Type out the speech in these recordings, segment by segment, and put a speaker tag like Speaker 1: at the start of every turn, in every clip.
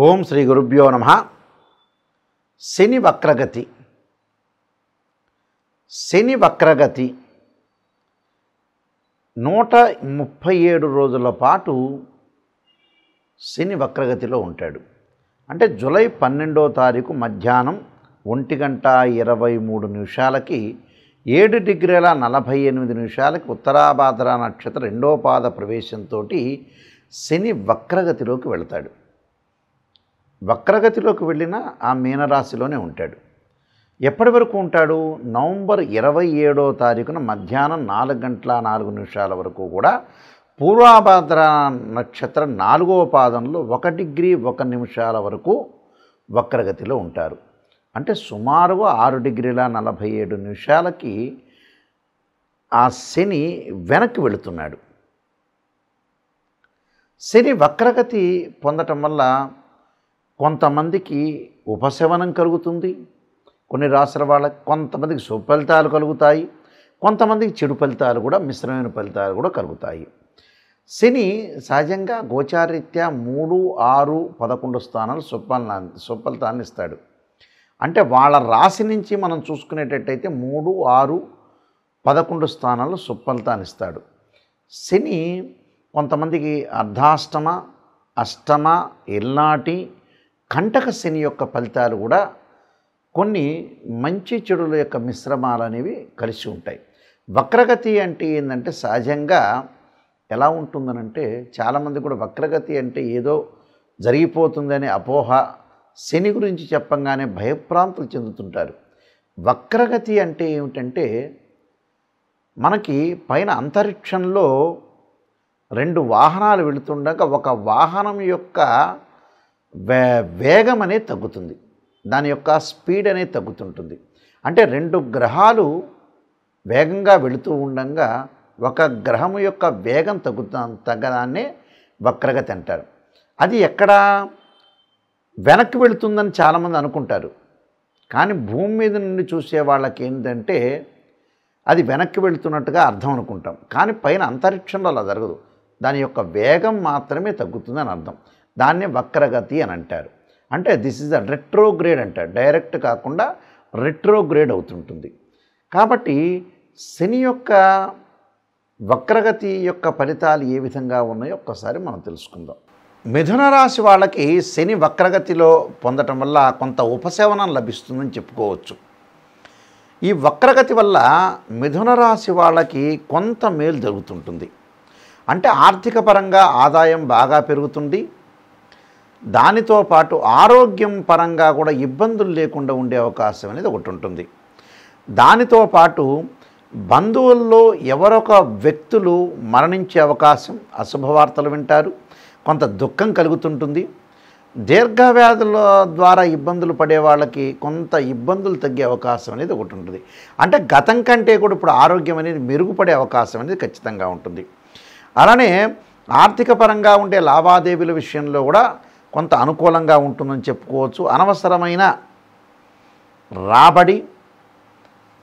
Speaker 1: ఓం శ్రీ గురుభ్యో నమః. శని వక్రగతి. శని వక్రగతి 137 రోజుల పాటు శని వక్రగతిలో ఉంటాడు. అంటే జూలై 12వ తారీఖు మధ్యాహ్నం 1:23 7 డిగ్రీల 48 నిమిషాలకి ఉత్తరాభాద్ర నక్షత్ర 2వ పాద ప్రవేశంతో శని వక్రగతిలోకి వెళతాడు. వక్రగతిలోకి వెళ్ళిన ఆ మీనరాశిలోనే ఉంటాడు. ఎప్పటి వరకు ఉంటాడు? నవంబర్ 27వ తారీఖున మధ్యాహ్నం 4:04 వరకు కూడా పూర్వాభాద్ర నక్షత్ర 4వ పాదంలో 1 డిగ్రీ 1 నిమిషాల వరకు వక్రగతిలో ఉంటారు. అంటే సుమారుగా 6 డిగ్రీల 47 నిమిషాలకి ఆ శని వెనక్కి వెళుతున్నాడు. శని వక్రగతి పొందటం వల్ల కొంతమందికి ఉపశమనం కలుగుతుంది, కొన్ని రాశుల వాళ్ళకి కొంతమందికి శుభ ఫలితాలు కలుగుతాయి, కొంతమందికి చెడు ఫలితాలు కూడా మిశ్రమైన ఫలితాలు కూడా కలుగుతాయి. శని సహజంగా గోచారరీత్యా 3, 6, 11 స్థానాలు శుభ ఫలితాలను ఇస్తాడు. అంటే వాళ్ళ రాశి నుంచి మనం చూసుకునేటట్టయితే 3, 6, 11 స్థానాలు శుభ ఫలితాన్ని ఇస్తాడు. శని కొంతమందికి అర్ధాష్టమ, అష్టమ, ఇల్నాటి, కంటక శని యొక్క ఫలితాలు కూడా కొన్ని మంచి చెడుల యొక్క మిశ్రమాలు అనేవి కలిసి ఉంటాయి. వక్రగతి అంటే ఏంటంటే సహజంగా ఎలా ఉంటుందనంటే చాలామంది కూడా వక్రగతి అంటే ఏదో జరిగిపోతుందనే అపోహ, శని గురించి చెప్పంగానే భయభ్రాంతులు చెందుతుంటారు. వక్రగతి అంటే ఏమిటంటే మనకి పైన అంతరిక్షంలో 2 వాహనాలు వెళుతుండగా ఒక వాహనం యొక్క వేగం అనేది తగ్గుతుంది, దాని యొక్క స్పీడ్ అనేది తగ్గుతుంటుంది. అంటే 2 గ్రహాలు వేగంగా వెళుతూ ఉండగా ఒక గ్రహం యొక్క వేగం తగ్గదాన్నే వక్రగతి అంటారు. అది ఎక్కడ వెనక్కి వెళుతుందని చాలామంది అనుకుంటారు. కానీ భూమి మీద నుండి చూసే వాళ్ళకి ఏంటంటే అది వెనక్కి వెళుతున్నట్టుగా అర్థం అనుకుంటాం. కానీ పైన అంతరిక్షంలో అలా జరగదు, దాని యొక్క వేగం మాత్రమే తగ్గుతుందని అర్థం. దాన్నే వక్రగతి అని అంటారు. అంటే దిస్ ఈజ్ ద రెట్రోగ్రేడ్ అంటారు. డైరెక్ట్ కాకుండా రెట్రోగ్రేడ్ అవుతుంటుంది. కాబట్టి శని యొక్క వక్రగతి యొక్క ఫలితాలు ఏ విధంగా ఉన్నాయో ఒక్కసారి మనం తెలుసుకుందాం. మిథున రాశి వాళ్ళకి శని వక్రగతిలో పొందటం వల్ల కొంత ఉపశమనం లభిస్తుందని చెప్పుకోవచ్చు. ఈ వక్రగతి వల్ల మిథున రాశి వాళ్ళకి కొంత మేలు జరుగుతుంటుంది. అంటే ఆర్థిక పరంగా ఆదాయం బాగా పెరుగుతుంది. దానితో పాటు ఆరోగ్యం పరంగా కూడా ఇబ్బందులు లేకుండా ఉండే అవకాశం అనేది ఒకటి ఉంటుంది. దానితో పాటు బంధువుల్లో ఎవరొక వ్యక్తులు మరణించే అవకాశం, అశుభవార్తలు వింటారు, కొంత దుఃఖం కలుగుతుంటుంది. దీర్ఘవ్యాధుల ద్వారా ఇబ్బందులు పడే వాళ్ళకి కొంత ఇబ్బందులు తగ్గే అవకాశం అనేది ఒకటి ఉంటుంది. అంటే గతం కంటే కూడా ఇప్పుడు ఆరోగ్యం అనేది మెరుగుపడే అవకాశం అనేది ఖచ్చితంగా ఉంటుంది. అలానే ఆర్థిక పరంగా ఉండే లావాదేవీల విషయంలో కూడా కొంత అనుకూలంగా ఉంటుందని చెప్పుకోవచ్చు. అనవసరమైన రాబడి,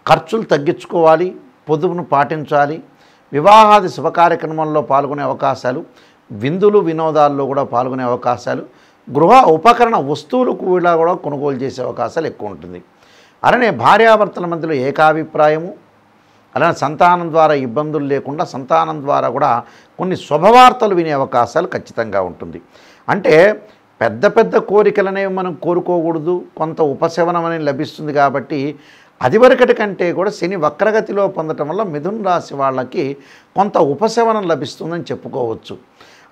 Speaker 1: ఖర్చులు తగ్గించుకోవాలి, పొదుపును పాటించాలి, వివాహాది శుభ కార్యక్రమాల్లో పాల్గొనే అవకాశాలు, విందులు వినోదాల్లో కూడా పాల్గొనే అవకాశాలు, గృహ ఉపకరణ వస్తువులు కూడా కొనుగోలు చేసే అవకాశాలు ఎక్కువ ఉంటుంది. అలానే భార్యాభర్తల మధ్యలో ఏకాభిప్రాయము, అలానే సంతానం ద్వారా ఇబ్బందులు లేకుండా సంతానం ద్వారా కూడా కొన్ని శుభవార్తలు వినే అవకాశాలు ఖచ్చితంగా ఉంటుంది. అంటే పెద్ద పెద్ద కోరికలనేవి మనం కోరుకోకూడదు, కొంత ఉపశమనం అనేది లభిస్తుంది. కాబట్టి అదివరకటి కంటే కూడా శని వక్రగతిలో పొందటం వల్ల మిథున రాశి వాళ్ళకి కొంత ఉపశమనం లభిస్తుందని చెప్పుకోవచ్చు.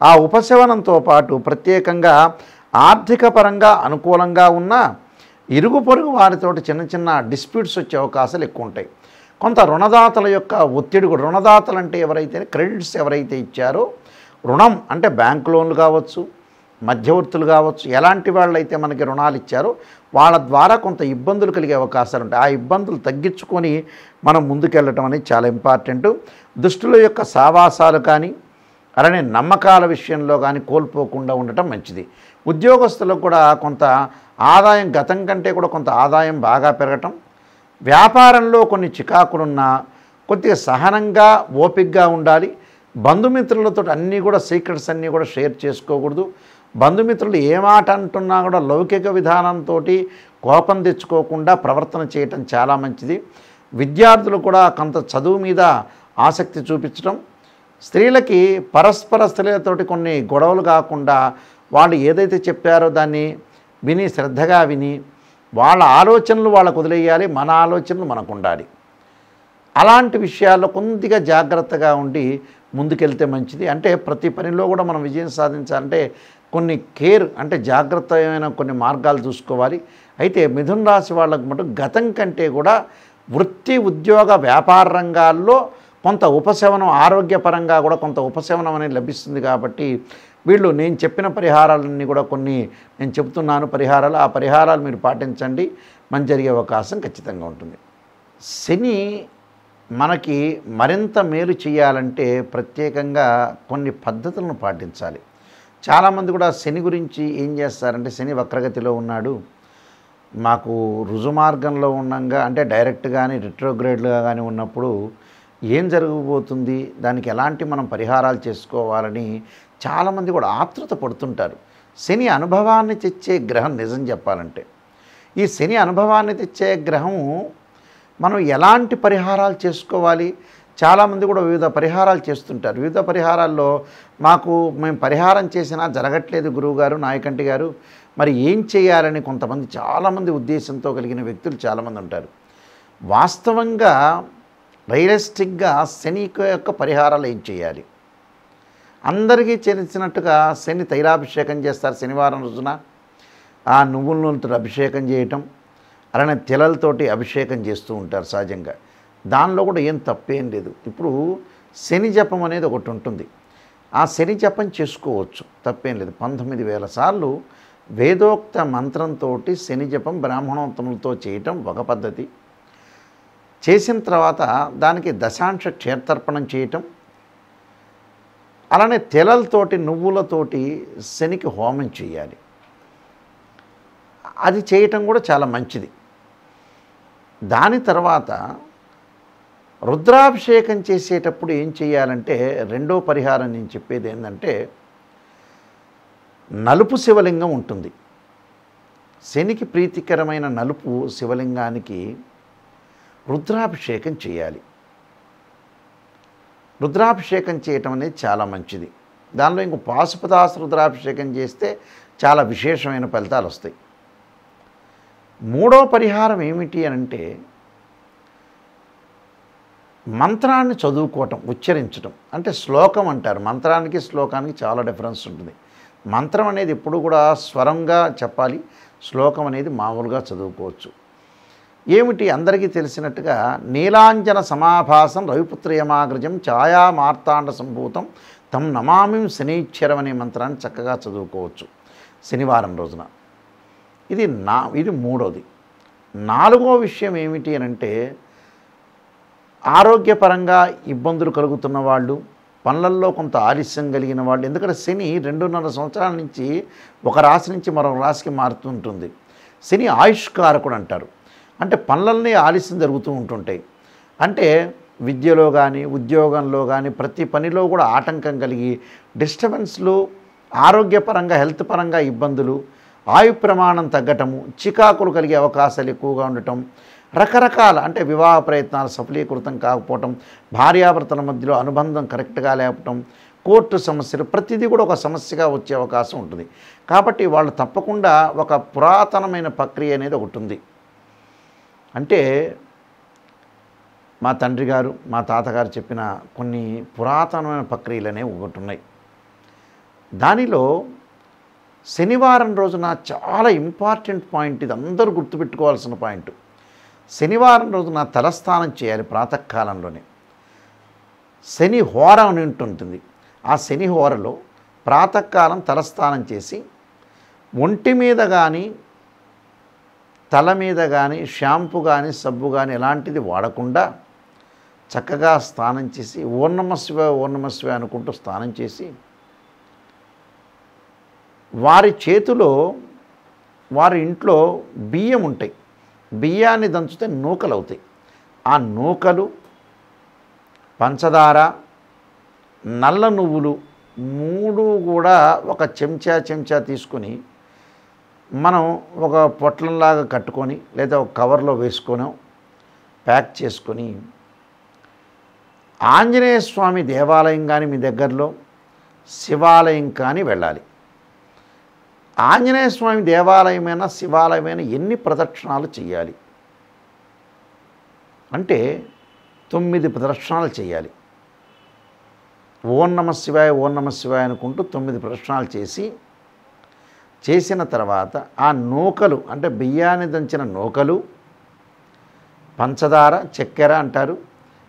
Speaker 1: ఆ ఉపశమనంతో పాటు ప్రత్యేకంగా ఆర్థిక పరంగా అనుకూలంగా ఉన్న ఇరుగు పొరుగు వారితోటి చిన్న చిన్న డిస్ప్యూట్స్ వచ్చే అవకాశాలు ఎక్కువ ఉంటాయి. కొంత రుణదాతల యొక్క ఒత్తిడి కూడా, రుణదాతలు అంటే ఎవరైతే క్రెడిట్స్ ఎవరైతే ఇచ్చారో, రుణం అంటే బ్యాంక్ లోన్లు కావచ్చు, మధ్యవర్తులు కావచ్చు, ఎలాంటి వాళ్ళైతే మనకి రుణాలు ఇచ్చారో వాళ్ళ ద్వారా కొంత ఇబ్బందులు కలిగే అవకాశాలు ఉంటాయి. ఆ ఇబ్బందులు తగ్గించుకొని మనం ముందుకెళ్ళటం అనేది చాలా ఇంపార్టెంట్. దుష్టుల యొక్క సావాసాలు కానీ అలానే నమ్మకాల విషయంలో కానీ కోల్పోకుండా ఉండటం మంచిది. ఉద్యోగస్తులకు కూడా కొంత ఆదాయం గతం కంటే కూడా కొంత ఆదాయం బాగా పెరగటం, వ్యాపారంలో కొన్ని చికాకులున్నా కొద్దిగా సహనంగా ఓపికగా ఉండాలి. బంధుమిత్రులతో అన్నీ కూడా సీక్రెట్స్ అన్నీ కూడా షేర్ చేసుకోకూడదు. బంధుమిత్రులు ఏ మాట అంటున్నా కూడా లౌకిక విధానంతో కోపం తెచ్చుకోకుండా ప్రవర్తన చేయటం చాలా మంచిది. విద్యార్థులు కూడా కొంత చదువు మీద ఆసక్తి చూపించడం, స్త్రీలకి పరస్పర స్త్రీలతోటి కొన్ని గొడవలు కాకుండా వాళ్ళు ఏదైతే చెప్పారో దాన్ని విని శ్రద్ధగా విని వాళ్ళ ఆలోచనలు వాళ్ళకు వదిలేయాలి, మన ఆలోచనలు మనకు ఉండాలి. అలాంటి విషయాల్లో కొద్దిగా జాగ్రత్తగా ఉండి ముందుకెళ్తే మంచిది. అంటే ప్రతి పనిలో కూడా మనం విజయం సాధించాలంటే కొన్ని కేర్ అంటే జాగ్రత్తమైన కొన్ని మార్గాలు చూసుకోవాలి. అయితే మిథున రాశి వాళ్ళకు మటు గతం కంటే కూడా వృత్తి ఉద్యోగ వ్యాపార రంగాల్లో కొంత ఉపశమనం, ఆరోగ్యపరంగా కూడా కొంత ఉపశమనం అనేది లభిస్తుంది. కాబట్టి వీళ్ళు నేను చెప్పిన పరిహారాలన్నీ కూడా కొన్ని నేను చెప్తున్నాను పరిహారాలు, ఆ పరిహారాలు మీరు పాటించండి, మంచి జరిగే అవకాశం ఖచ్చితంగా ఉంటుంది. శని మనకి మరింత మేలు చేయాలంటే ప్రత్యేకంగా కొన్ని పద్ధతులను పాటించాలి. చాలామంది కూడా శని గురించి ఏం చేస్తారంటే శని వక్రగతిలో ఉన్నాడు, మాకు రుజుమార్గంలో ఉండగా అంటే డైరెక్ట్ కానీ రిట్రోగ్రేడ్గా కానీ ఉన్నప్పుడు ఏం జరగబోతుంది, దానికి ఎలాంటి మనం పరిహారాలు చేసుకోవాలని చాలామంది కూడా ఆతృత పడుతుంటారు. శని అనుభవాన్ని తెచ్చే గ్రహం నిజం చెప్పాలంటే. ఈ శని అనుభవాన్ని తెచ్చే గ్రహము మనం ఎలాంటి పరిహారాలు చేసుకోవాలి, చాలామంది కూడా వివిధ పరిహారాలు చేస్తుంటారు. వివిధ పరిహారాల్లో మేము పరిహారం చేసినా జరగట్లేదు గురువుగారు, నాయకంటి గారు, మరి ఏం చేయాలని కొంతమంది చాలామంది ఉద్దేశంతో కలిగిన వ్యక్తులు చాలామంది ఉంటారు. వాస్తవంగా రియలిస్టిక్గా శని యొక్క పరిహారాలు ఏం చేయాలి, అందరికీ తెలిసినట్టుగా శని తైలాభిషేకం చేస్తారు శనివారం రోజున. ఆ నువ్వుల నూనెతో అభిషేకం చేయటం, అలానే తెలలతోటి అభిషేకం చేస్తూ ఉంటారు సహజంగా. దానిలో కూడా ఏం తప్పేం లేదు. ఇప్పుడు శని జపం అనేది ఒకటి ఉంటుంది, ఆ శని జపం చేసుకోవచ్చు, తప్పేం లేదు. 19,000 సార్లు వేదోక్త మంత్రంతో శని జపం బ్రాహ్మణోత్తములతో చేయటం ఒక పద్ధతి. చేసిన తర్వాత దానికి దశాంశ క్షేత్రర్పణం చేయటం, అలానే తెలలతోటి నువ్వులతోటి శనికి హోమం చేయాలి. అది చేయటం కూడా చాలా మంచిది. దాని తర్వాత రుద్రాభిషేకం చేసేటప్పుడు ఏం చేయాలంటే రెండో పరిహారం నేను చెప్పేది ఏంటంటే నలుపు శివలింగం ఉంటుంది. శనికి ప్రీతికరమైన నలుపు శివలింగానికి రుద్రాభిషేకం చేయాలి. రుద్రాభిషేకం చేయటం అనేది చాలా మంచిది. దానిలో ఇంకో పాశుపదాస రుద్రాభిషేకం చేస్తే చాలా విశేషమైన ఫలితాలు వస్తాయి. మూడో పరిహారం ఏమిటి అంటే మంత్రాన్ని చదువుకోవటం, ఉచ్చరించటం. అంటే శ్లోకం అంటారు, మంత్రానికి శ్లోకానికి చాలా డిఫరెన్స్ ఉంటుంది. మంత్రం అనేది ఎప్పుడు కూడా స్వరంగా చెప్పాలి, శ్లోకం అనేది మామూలుగా చదువుకోవచ్చు. ఏమిటి అందరికీ తెలిసినట్టుగా నీలాంజన సమాభాసం రవిపుత్రయమాగ్రజం ఛాయా మార్తాండ సంభూతం తం నమామిం శనీశ్వరం అనే మంత్రాన్ని చక్కగా చదువుకోవచ్చు శనివారం రోజున. ఇది మూడోది. నాలుగో విషయం ఏమిటి అంటే ఆరోగ్యపరంగా ఇబ్బందులు కలుగుతున్న వాళ్ళు, పనులలో కొంత ఆలస్యం కలిగిన వాళ్ళు. ఎందుకంటే శని 2.5 సంవత్సరాల నుంచి ఒక రాశి నుంచి మరొక రాశికి మారుతుంటుంది. శని ఆయుష్కారకుడు అంటారు. అంటే పనులన్నీ ఆలస్యం జరుగుతూ ఉంటుంటాయి. అంటే విద్యలో కానీ ఉద్యోగంలో కానీ ప్రతి పనిలో కూడా ఆటంకం కలిగి డిస్టర్బెన్స్లు, ఆరోగ్యపరంగా హెల్త్ పరంగా ఇబ్బందులు, ఆయు ప్రమాణం తగ్గటము, చికాకులు కలిగే అవకాశాలు ఎక్కువగా ఉండటం, రకరకాల అంటే వివాహ ప్రయత్నాలు సఫలీకృతం కాకపోవటం, భార్యాభర్తల మధ్యలో అనుబంధం కరెక్ట్గా లేపటం, కోర్టు సమస్యలు, ప్రతిదీ కూడా ఒక సమస్యగా వచ్చే అవకాశం ఉంటుంది. కాబట్టి వాళ్ళు తప్పకుండా ఒక పురాతనమైన ప్రక్రియ అనేది ఒకటి ఉంది. అంటే మా తండ్రి గారు మా తాతగారు చెప్పిన కొన్ని పురాతనమైన ప్రక్రియలు అనేవి ఒకటి ఉన్నాయి. దానిలో శనివారం రోజున చాలా ఇంపార్టెంట్ పాయింట్, ఇది అందరూ గుర్తుపెట్టుకోవాల్సిన పాయింట్. శనివారం రోజున తలస్నానం చేయాలి ప్రాతకాలంలోనే. శని హోర అని ఉంటుంది. ఆ శని హోరలో ప్రాతకాలం తలస్నానం చేసి ఒంటి మీద కానీ తల మీద కానీ షాంపూ కానీ సబ్బు కానీ ఎలాంటిది వాడకుండా చక్కగా స్నానం చేసి ఓం నమః శివాయ ఓం నమః శివాయ అనుకుంటూ స్నానం చేసి వారి చేతిలో వారి ఇంట్లో బియ్యం ఉంటాయి, బియ్యాన్ని దంచితే నూకలు అవుతాయి. ఆ నూకలు, పంచదార, నల్ల నువ్వులు మూడు కూడా ఒక చెంచా తీసుకొని మనం ఒక పొట్లంలాగా కట్టుకొని లేదా ఒక కవర్లో వేసుకొని ప్యాక్ చేసుకొని ఆంజనేయ స్వామి దేవాలయం కానీ మీ దగ్గరలో శివాలయం కానీ వెళ్ళాలి. ఆంజనేయ స్వామి దేవాలయమైనా శివాలయమైనా ఎన్ని ప్రదక్షిణాలు చేయాలి అంటే 9 ప్రదక్షిణాలు చేయాలి. ఓం నమః శివాయ ఓం నమః శివాయ అనుకుంటూ 9 ప్రదక్షిణాలు చేసిన తర్వాత ఆ నూకలు అంటే బియ్యాన్ని దంచిన నూకలు, పంచదార, చక్కెర అంటారు,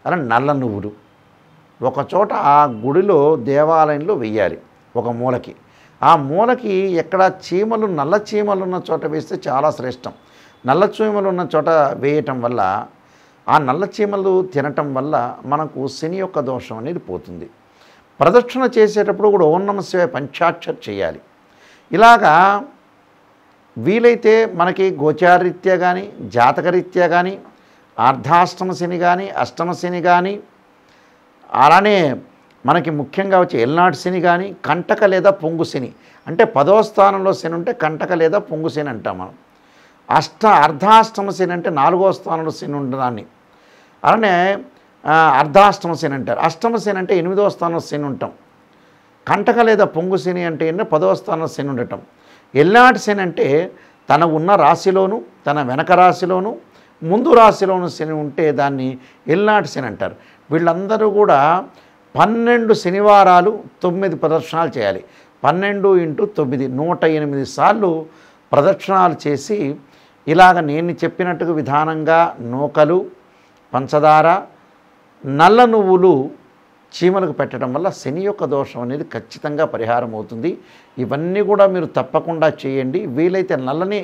Speaker 1: అలా నల్ల నువ్వులు ఒకచోట ఆ గుడిలో దేవాలయంలో వెయ్యాలి. ఒక మూలకి, ఆ మూలకి ఎక్కడ చీమలు నల్ల చీమలు ఉన్న చోట వేస్తే చాలా శ్రేష్టం. నల్ల చీమలు ఉన్న చోట వేయటం వల్ల ఆ నల్ల చీమలు తినటం వల్ల మనకు శని యొక్క దోషం అనేది పోతుంది. ప్రదక్షిణ చేసేటప్పుడు కూడా ఓం నమః శివాయ పంచాక్షరి చేయాలి. ఇలాగా వీలైతే మనకి గోచారరీత్యా కానీ జాతకరీత్యా కానీ అర్ధాష్టమ శని కానీ అష్టమ శని కానీ అలానే మనకి ముఖ్యంగా వచ్చే ఎల్నాటి శని కానీ కంటక లేదా పొంగు శని అంటే 10వ స్థానంలో శని ఉంటే కంటక లేదా పొంగు శని అంటాం మనం. అర్ధాష్టమ శని అంటే 4వ స్థానంలో శని ఉండడాన్ని అలానే అర్ధాష్టమ శని అంటారు. అష్టమ శని అంటే 8వ స్థానంలో శని ఉంటాం. కంటక లేదా పొంగు శని అంటే 10వ స్థానంలో శని ఉండటం. ఎల్నాటి శని అంటే తన ఉన్న రాశిలోను తన వెనక రాశిలోను ముందు రాశిలోను శని ఉంటే దాన్ని ఎల్నాటి శని అంటారు. వీళ్ళందరూ కూడా 12 శనివారాలు 9 ప్రదక్షిణాలు చేయాలి. 12 × 9 108 సార్లు ప్రదక్షిణాలు చేసి ఇలాగ నేను చెప్పినట్టుగా విధానంగా నూకలు, పంచదార, నల్ల నువ్వులు చీమలకు పెట్టడం వల్ల శని యొక్క దోషం అనేది ఖచ్చితంగా పరిహారం అవుతుంది. ఇవన్నీ కూడా మీరు తప్పకుండా చేయండి. వీలైతే నల్లని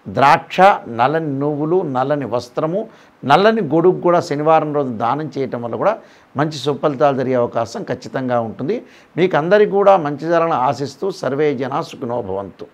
Speaker 1: ద్రాక్ష, నల్లని నువ్వులు, నల్లని వస్త్రము, నల్లని గొడుగు కూడా శనివారం రోజు దానం చేయటం వల్ల కూడా మంచి సుఫలితాలు జరిగే అవకాశం ఖచ్చితంగా ఉంటుంది. మీకు అందరికీ కూడా మంచి జరగాలని ఆశిస్తూ సర్వే జనా సుఖినో భవంతు.